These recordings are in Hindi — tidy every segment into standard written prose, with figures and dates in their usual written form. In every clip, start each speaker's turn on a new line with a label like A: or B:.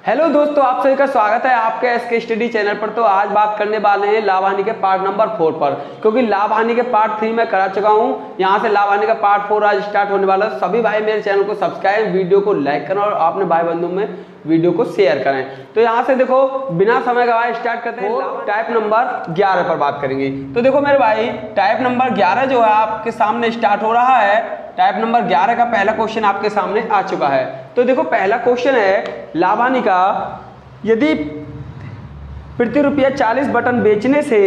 A: हेलो दोस्तों, आप सभी का स्वागत है आपके एसके स्टडी चैनल पर। तो आज बात करने वाले हैं लाभ हानि के पार्ट नंबर 4 पर, क्योंकि लाभ हानि के पार्ट 3 मैं करा चुका हूं। यहां से लाभ हानि का पार्ट 4 आज स्टार्ट होने वाला है। सभी भाई मेरे चैनल को सब्सक्राइब, वीडियो को लाइक करना और अपने भाई बंधु में वीडियो को शेयर करें। तो यहाँ से देखो बिना समय गवाए स्टार्ट करते हैं। टाइप नंबर 11 पर बात करेंगे। तो देखो मेरे भाई, टाइप नंबर 11 जो है आपके सामने स्टार्ट हो रहा है। टाइप नंबर 11 का पहला क्वेश्चन आपके सामने आ चुका है। तो देखो पहला क्वेश्चन है लाभ हानि का। यदि प्रति रुपया 40 बटन बेचने से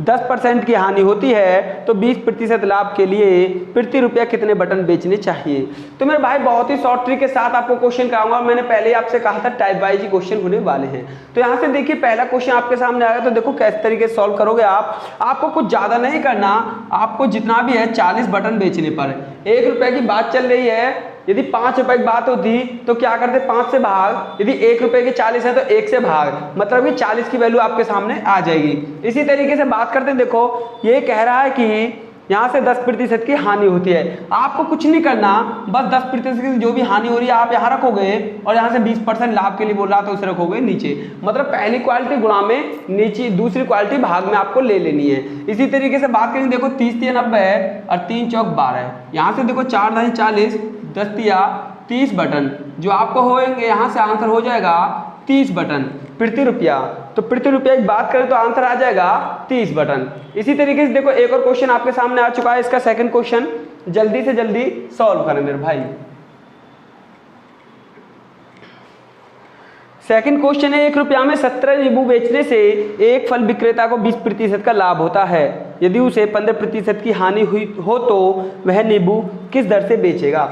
A: 10% की हानि होती है तो 20% लाभ के लिए प्रति रुपया कितने बटन बेचने चाहिए। तो मेरे भाई बहुत ही शॉर्ट ट्रिक के साथ आपको क्वेश्चन कराऊंगा। मैंने पहले ही आपसे कहा था टाइप वाइज ही क्वेश्चन होने वाले हैं। तो यहाँ से देखिए पहला क्वेश्चन आपके सामने आएगा। तो देखो किस तरीके से सॉल्व करोगे आप। आपको कुछ ज़्यादा नहीं करना, आपको जितना भी है 40 बटन बेचने पर 1 रुपये की बात चल रही है। यदि 5 रुपए की बात होती तो क्या करते, 5 से भाग। यदि 1 रुपए के 40 है तो 1 से भाग, मतलब कि 40 की वैल्यू आपके सामने आ जाएगी। इसी तरीके से बात करते हैं। देखो ये कह रहा है कि यहाँ से 10% की हानि होती है। आपको कुछ नहीं करना, बस 10% की जो भी हानि हो रही है आप यहाँ रखोगे और यहाँ से 20% लाभ के लिए बोल रहा तो उसे रखोगे नीचे। मतलब पहली क्वालिटी गुणा में नीचे, दूसरी क्वालिटी भाग में आपको ले लेनी है। इसी तरीके से बात करेंगे। देखो 30 3 90 है और 3 चौक 12। यहाँ से देखो 4 10 40, 10 तिया 30 बटन जो आपको होंगे। यहाँ से आंसर हो जाएगा 30 बटन प्रति रुपया। तो प्रति रुपया की बात करें तो आंसर आ जाएगा 30 बटन। इसी तरीके से देखो एक और क्वेश्चन आपके सामने आ चुका है। इसका सेकंड क्वेश्चन जल्दी से जल्दी सॉल्व करें मेरे भाई। सेकंड क्वेश्चन है 1 रुपया में 17 नींबू बेचने से एक फल विक्रेता को 20% का लाभ होता है। यदि उसे 15% की हानि हुई हो तो वह नींबू किस दर से बेचेगा।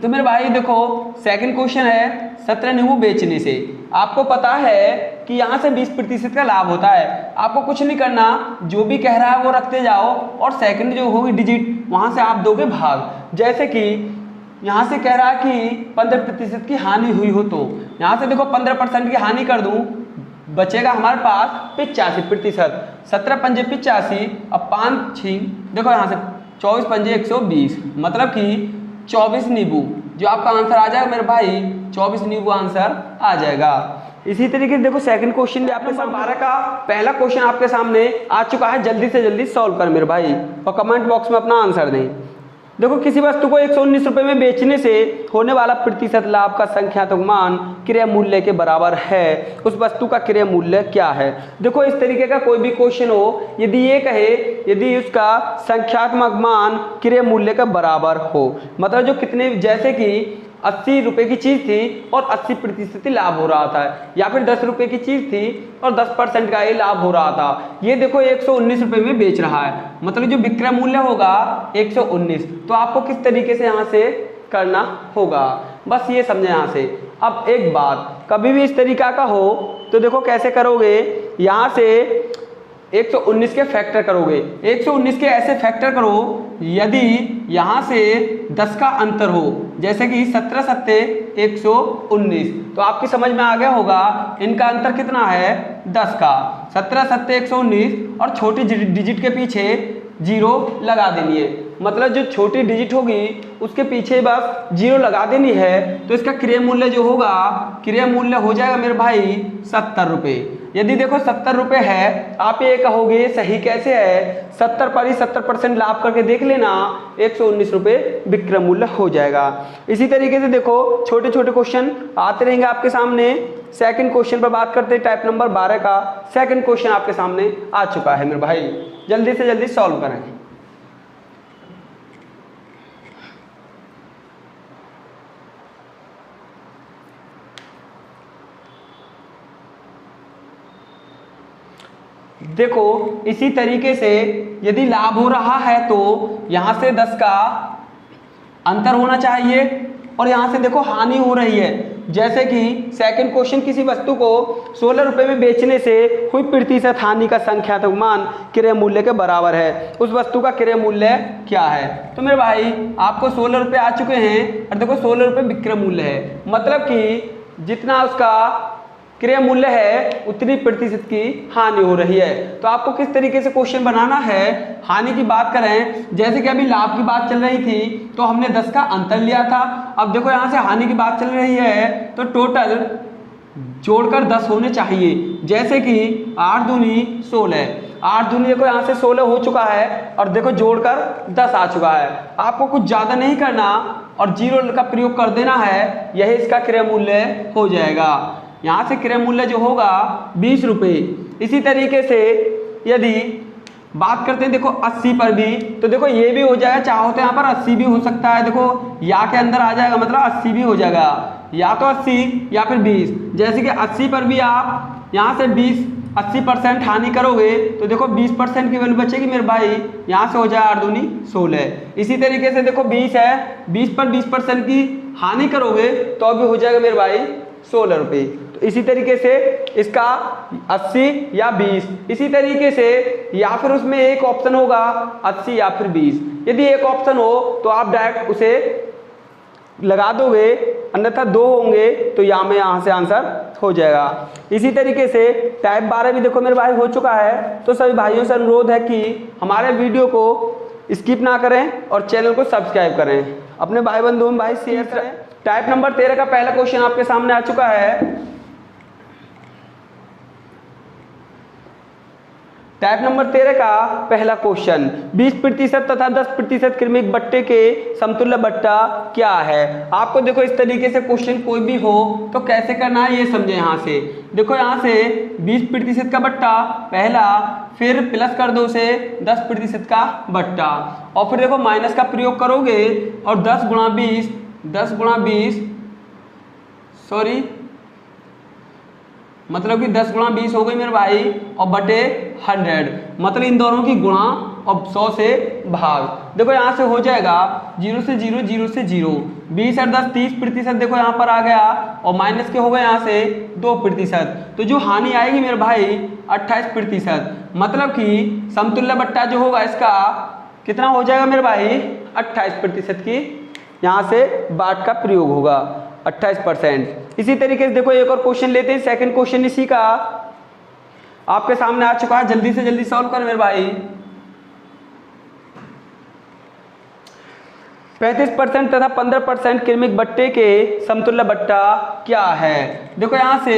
A: तो मेरे भाई देखो सेकंड क्वेश्चन है 17 नींबू बेचने से। आपको पता है कि यहाँ से 20% का लाभ होता है। आपको कुछ नहीं करना, जो भी कह रहा है वो रखते जाओ और सेकंड जो होगी डिजिट वहाँ से आप दोगे भाग। जैसे कि यहाँ से कह रहा है कि 15% की हानि हुई हो तो यहाँ से देखो 15% की हानि कर दूँ, बचेगा हमारे पास 85%। 17 पंजे 85 और 5 6 देखो यहाँ से 24 पंजे 120, मतलब कि 24 नींबू जो आपका आंसर आ जाएगा मेरे भाई। 24 नींबू आंसर आ जाएगा। इसी तरीके से देखो सेकंड क्वेश्चन भी आपके सामने 12 का पहला क्वेश्चन आपके सामने आ चुका है। जल्दी से जल्दी सॉल्व कर मेरे भाई और कमेंट बॉक्स में अपना आंसर दें। देखो किसी वस्तु को 119 रुपये में बेचने से होने वाला प्रतिशत लाभ का संख्यात्मक मान क्रय मूल्य के बराबर है। उस वस्तु का क्रय मूल्य क्या है। देखो इस तरीके का कोई भी क्वेश्चन हो, यदि ये कहे यदि उसका संख्यात्मक मान क्रय मूल्य के बराबर हो, मतलब जो कितने, जैसे कि 80 रुपये की चीज़ थी और 80% लाभ हो रहा था, या फिर 10 रुपये की चीज़ थी और 10% का ये लाभ हो रहा था। ये देखो 119 रुपये में बेच रहा है, मतलब जो विक्रय मूल्य होगा 119। तो आपको किस तरीके से यहाँ से करना होगा, बस ये समझे यहाँ से। अब एक बात, कभी भी इस तरीका का हो तो देखो कैसे करोगे। यहाँ से 119 के फैक्टर करोगे। 119 के ऐसे फैक्टर करो यदि यहाँ से 10 का अंतर हो, जैसे कि 17 सत्ते 119। तो आपकी समझ में आ गया होगा इनका अंतर कितना है, 10 का। 17 सत्ते 119 और छोटी डिजिट के पीछे 0 लगा देनी है। मतलब जो छोटी डिजिट होगी उसके पीछे बस 0 लगा देनी है। तो इसका क्रय मूल्य जो होगा, क्रय मूल्य हो जाएगा मेरे भाई 70 रुपये। यदि देखो 70 रुपये है, आप ये कहोगे सही कैसे है, 70 पर ही 70% लाभ करके देख लेना, 119 रुपये विक्रय मूल्य हो जाएगा। इसी तरीके से देखो छोटे छोटे क्वेश्चन आते रहेंगे आपके सामने। सेकंड क्वेश्चन पर बात करते हैं। टाइप नंबर 12 का सेकंड क्वेश्चन आपके सामने आ चुका है मेरे भाई। जल्दी से जल्दी सॉल्व करें। देखो इसी तरीके से यदि लाभ हो रहा है तो यहाँ से 10 का अंतर होना चाहिए और यहाँ से देखो हानि हो रही है। जैसे कि सेकंड क्वेश्चन, किसी वस्तु को 16 रुपये में बेचने से हुई प्रतिशत हानि का संख्यात्मक मान क्रय मूल्य के बराबर है। उस वस्तु का क्रय मूल्य क्या है। तो मेरे भाई आपको 16 रुपये आ चुके हैं और देखो 16 रुपये विक्रय मूल्य है, मतलब कि जितना उसका क्रय मूल्य है उतनी प्रतिशत की हानि हो रही है। तो आपको किस तरीके से क्वेश्चन बनाना है। हानि की बात करें, जैसे कि अभी लाभ की बात चल रही थी तो हमने 10 का अंतर लिया था। अब देखो यहाँ से हानि की बात चल रही है तो टोटल जोड़कर 10 होने चाहिए। जैसे कि 8 दूनी 16, 8 दूनी देखो यहाँ से 16 हो चुका है और देखो जोड़कर 10 आ चुका है। आपको कुछ ज़्यादा नहीं करना और 0 का प्रयोग कर देना है, यही इसका क्रय मूल्य हो जाएगा। यहाँ से क्रय मूल्य जो होगा 20 रुपये। इसी तरीके से यदि बात करते हैं देखो 80 पर भी, तो देखो ये भी हो जाएगा, चाहो तो यहाँ पर 80 भी हो सकता है। देखो या के अंदर आ जाएगा, मतलब 80 भी हो जाएगा, या तो 80 या फिर 20। जैसे कि 80 पर भी आप यहाँ से 80% हानि करोगे तो देखो 20% की वैल्यू बचेगी मेरे भाई, यहाँ से हो जाए 8 दूनी 16। इसी तरीके से देखो 20 है, 20 पर 20% की हानि करोगे तो भी हो जाएगा मेरे भाई 16 रुपये। तो इसी तरीके से इसका 80 या 20, इसी तरीके से या फिर उसमें एक ऑप्शन होगा 80 या फिर 20। यदि एक ऑप्शन हो तो आप डायरेक्ट उसे लगा दोगे, अन्यथा 2 होंगे तो यहाँ से आंसर हो जाएगा। इसी तरीके से टाइप 12 भी देखो मेरे भाई हो चुका है। तो सभी भाइयों से अनुरोध है कि हमारे वीडियो को स्किप ना करें और चैनल को सब्सक्राइब करें, अपने भाई बंधुओं में भाई शेयर करें। टाइप नंबर 13 का पहला क्वेश्चन आपके सामने आ चुका है। टाइप नंबर 13 का पहला क्वेश्चन, 20% तथा 10% क्रमिक बट्टे के समतुल्य बट्टा क्या है। आपको देखो इस तरीके से क्वेश्चन कोई भी हो तो कैसे करना है ये समझे। यहाँ से देखो, यहाँ से 20% का बट्टा पहला, फिर प्लस कर दो उसे 10% का बट्टा, और फिर देखो माइनस का प्रयोग करोगे और 10 गुणा 20 सॉरी मतलब कि 10 गुणा 20 हो गई मेरे भाई, और बटे 100, मतलब इन दोनों की गुणा और 100 से भाग। देखो यहाँ से हो जाएगा 0 से 0, 0 से 0, 20 और 10 30%। देखो यहाँ पर आ गया और माइनस के हो गए यहाँ से 2%। तो जो हानि आएगी मेरे भाई 28%। मतलब कि समतुल्य बट्टा जो होगा इसका कितना हो जाएगा मेरे भाई, 28% की यहाँ से बाट का प्रयोग होगा, 28%। इसी तरीके से देखो एक और क्वेश्चन लेते हैं। सेकंड क्वेश्चन इसी का आपके सामने आ चुका है, जल्दी से जल्दी सॉल्व कर मेरे भाई। 35% तथा 15% क्रमिक बट्टे के समतुल्य बट्टा क्या है। देखो यहाँ से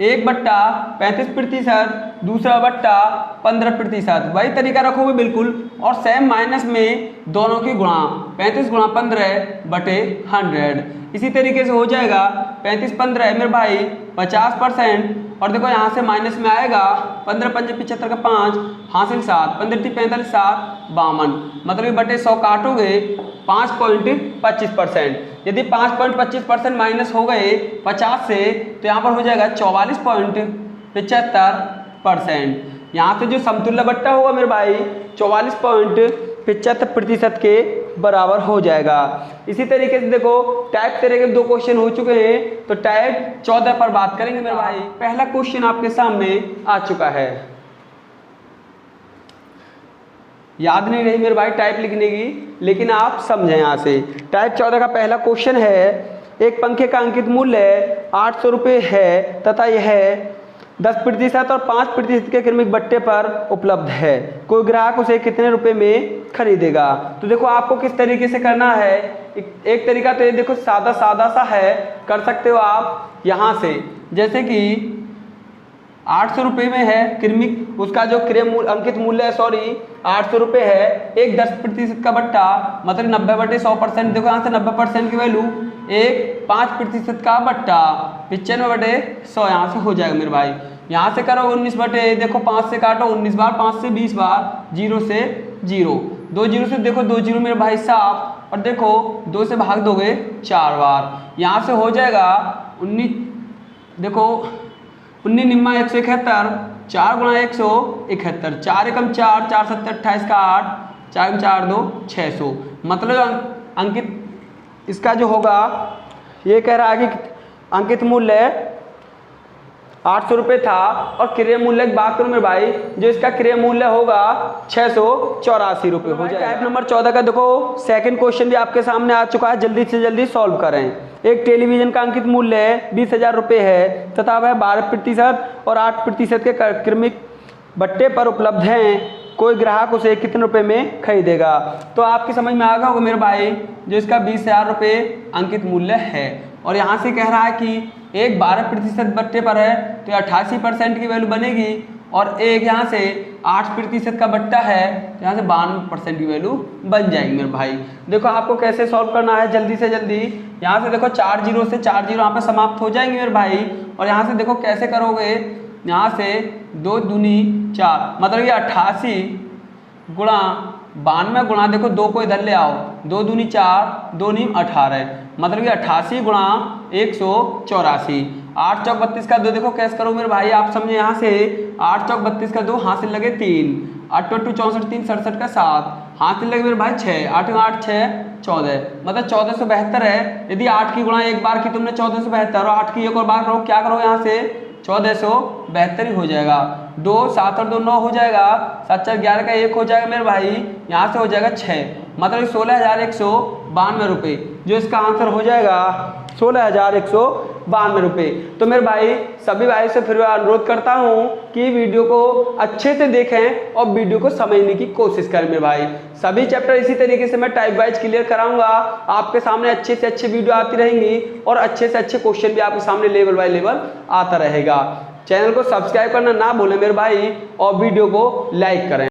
A: एक बट्टा 35%, दूसरा बट्टा 15%, वही तरीका रखोगे बिल्कुल, और सेम माइनस में दोनों की गुणा, 35 गुणा 15 बटे 100। इसी तरीके से हो जाएगा 35 15 मेरे भाई 50%, और देखो यहाँ से माइनस में आएगा 15 5 75 का 5, हासिल 7, 15 3 45 7 52, मतलब बटे 100 काटोगे 5.25%। यदि 5.25% माइनस हो गए 50 से तो यहाँ पर हो जाएगा 44.75%। यहाँ से जो समतुल्य बट्टा होगा मेरे भाई 44.75% के बराबर हो जाएगा। इसी तरीके से देखो टाइप 13 के 2 क्वेश्चन हो चुके हैं, तो टाइप 14 पर बात करेंगे मेरे भाई। पहला क्वेश्चन आपके सामने आ चुका है, याद नहीं रही मेरे भाई टाइप लिखने की, लेकिन आप समझें। यहाँ से टाइप 14 का पहला क्वेश्चन है, एक पंखे का अंकित मूल्य 800 रुपये है तथा यह 10% और 5% के क्रमिक बट्टे पर उपलब्ध है, कोई ग्राहक उसे कितने रुपए में खरीदेगा। तो देखो आपको किस तरीके से करना है। एक तरीका तो ये देखो सादा सा है, कर सकते हो आप यहाँ से, जैसे कि 800 रुपये में है क्रमिक, उसका जो क्रय मूल्य अंकित मूल्य है 800 रुपये है, एक 10% का बट्टा मतलब 90/100%। देखो यहाँ से 90% की वैल्यू, एक 5% का बट्टा 95/100 यहाँ से हो जाएगा मेरे भाई। यहाँ से करो 19 बटे, देखो 5 से काटो 19 बार, 5 से 20 बार, 0 से 0, 2 0 से देखो 2 0 मेरे भाई साफ, और देखो 2 से भाग दोगे 4 बार, यहाँ से हो जाएगा 19, देखो 19 निम्मा 171, 4 गुणा 171, 4 एकम 4, 4 7 28 का 8, 4 4 2 600। मतलब अंकित इसका जो होगा, ये कह रहा है कि अंकित मूल्य 800 रुपये था, और क्रय मूल्य की बात करूँ मेरे भाई, जो इसका क्रय मूल्य होगा 684 रुपये हो जाएगा। टाइप नंबर 14 का देखो सेकंड क्वेश्चन भी आपके सामने आ चुका है, जल्दी से जल्दी सॉल्व करें। एक टेलीविजन का अंकित मूल्य 20,000 रुपये है तथा वह 12% और 8% के क्रमिक बट्टे पर उपलब्ध हैं, कोई ग्राहक उसे कितने रुपए में खरीदेगा। तो आपकी समझ में आ गया होगा मेरे भाई, जो इसका 20,000 रुपये अंकित मूल्य है, और यहाँ से कह रहा है कि एक 12% बट्टे पर है तो 88% की वैल्यू बनेगी, और एक यहाँ से 8% का बट्टा है तो यहाँ से 92% की वैल्यू बन जाएगी मेरे भाई। देखो आपको कैसे सॉल्व करना है जल्दी से जल्दी। यहाँ से देखो 4 जीरो से 4 जीरो यहाँ पे समाप्त हो जाएंगे मेरे भाई, और यहाँ से देखो कैसे करोगे, यहाँ से 2 दूनी 4 मतलब ये 88 गुणा 92 गुणा, देखो 2 को इधर ले आओ, 2 दूनी 4 2 नीम 18 मतलब ये 88 गुणा 184। 8 चौक 32 का 2 देखो कैसे करो मेरे भाई, आप समझे। यहाँ से 8 चौक 32 का 2 हाथ से लगे 3, 8 2 64 3 67 का 7 हाथ से लगे मेरे भाई 6, 8 8 6 14 मतलब 1472 है। यदि 8 की गुणा एक बार की तुमने 1472 और 8 की एक और बार करो, क्या करो यहाँ से 1472 ही हो जाएगा। 2 7 और 2 9 हो जाएगा, 7 4 11 का 1 हो जाएगा मेरे भाई, यहाँ से हो जाएगा 6 मतलब 16,192 रुपये, जो इसका आंसर हो जाएगा 16,192 रुपये। तो मेरे भाई सभी भाई से फिर अनुरोध करता हूँ कि वीडियो को अच्छे से देखें और वीडियो को समझने की कोशिश करें मेरे भाई। सभी चैप्टर इसी तरीके से मैं टाइप वाइज क्लियर कराऊंगा, आपके सामने अच्छे से अच्छे वीडियो आती रहेंगी और अच्छे से अच्छे क्वेश्चन भी आपके सामने लेवल बाय लेवल आता रहेगा। चैनल को सब्सक्राइब करना ना भूलें मेरे भाई, और वीडियो को लाइक करें।